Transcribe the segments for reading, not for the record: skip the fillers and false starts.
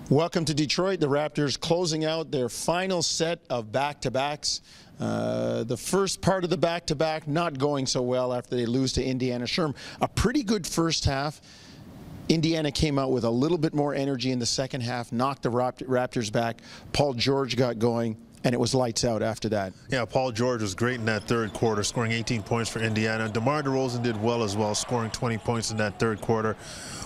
Welcome to Detroit. The Raptors closing out their final set of back-to-backs. The first part of the back-to-back not going so well after they lose to Indiana. Sherm, a pretty good first half. Indiana came out with a little bit more energy in the second half, knocked the Raptors back. Paul George got going, and it was lights out after that. Yeah, Paul George was great in that third quarter, scoring 18 points for Indiana. DeMar DeRozan did well as well, scoring 20 points in that third quarter.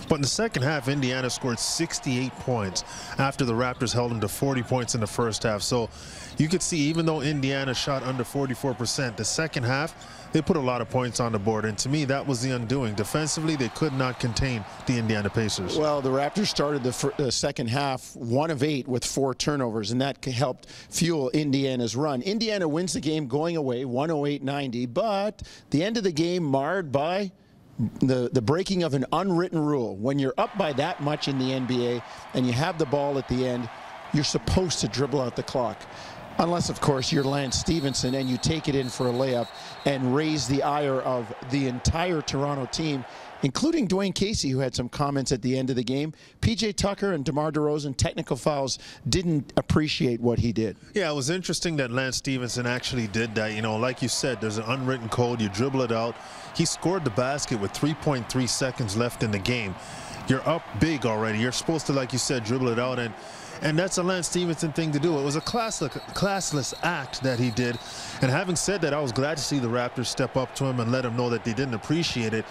But in the second half, Indiana scored 68 points after the Raptors held them to 40 points in the first half. So you could see, even though Indiana shot under 44%, the second half, they put a lot of points on the board. And to me, that was the undoing. Defensively, they could not contain the Indiana Pacers. Well, the Raptors started the second half 1 of 8 with 4 turnovers, and that helped fuel Indiana's run. Indiana wins the game going away, 108-90, but the end of the game marred by the breaking of an unwritten rule. When you're up by that much in the NBA and you have the ball at the end, you're supposed to dribble out the clock. Unless, of course, you're Lance Stevenson and you take it in for a layup and raise the ire of the entire Toronto team, including Dwayne Casey, who had some comments at the end of the game. P.J. Tucker and DeMar DeRozan, technical fouls, didn't appreciate what he did. Yeah, it was interesting that Lance Stevenson actually did that. You know, like you said, there's an unwritten code. You dribble it out. He scored the basket with 3.3 seconds left in the game. You're up big already. You're supposed to, like you said, dribble it out. And that's a Lance Stevenson thing to do. It was a classless act that he did. And having said that, I was glad to see the Raptors step up to him and let him know that they didn't appreciate it.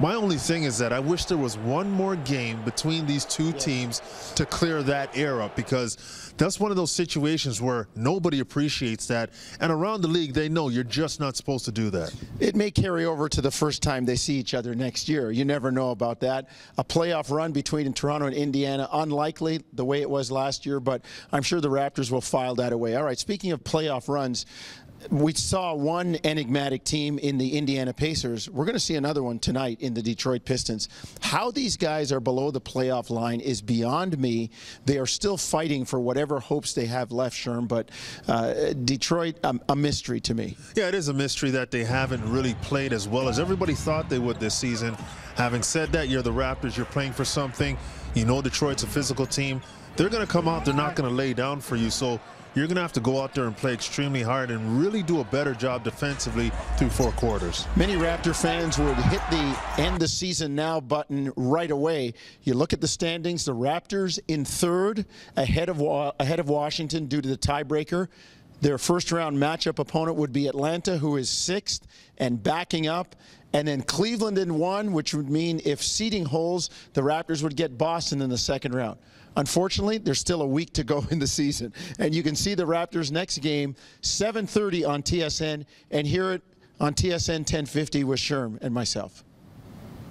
My only thing is that I wish there was one more game between these two teams to clear that air up, because that's one of those situations where nobody appreciates that. And around the league, they know you're just not supposed to do that. It may carry over to the first time they see each other next year. You never know about that. A playoff run between Toronto and Indiana, unlikely the way it was last year, but I'm sure the Raptors will file that away. All right, speaking of playoff runs, we saw one enigmatic team in the Indiana Pacers. We're going to see another one tonight in the Detroit Pistons. How these guys are below the playoff line is beyond me. They are still fighting for whatever hopes they have left, Sherm, but Detroit, a mystery to me. Yeah, it is a mystery that they haven't really played as well as everybody thought they would this season. Having said that, you're the Raptors. You're playing for something. You know Detroit's a physical team. They're going to come out. They're not going to lay down for you. So you're going to have to go out there and play extremely hard and really do a better job defensively through 4 quarters. Many Raptor fans would hit the end the season now button right away. You look at the standings, the Raptors in 3rd, ahead of Washington due to the tiebreaker. Their first-round matchup opponent would be Atlanta, who is 6th and backing up. And then Cleveland in 1, which would mean if seeding holds, the Raptors would get Boston in the second round. Unfortunately, there's still a week to go in the season. And you can see the Raptors' next game, 7:30 on TSN, and hear it on TSN 1050 with Sherm and myself.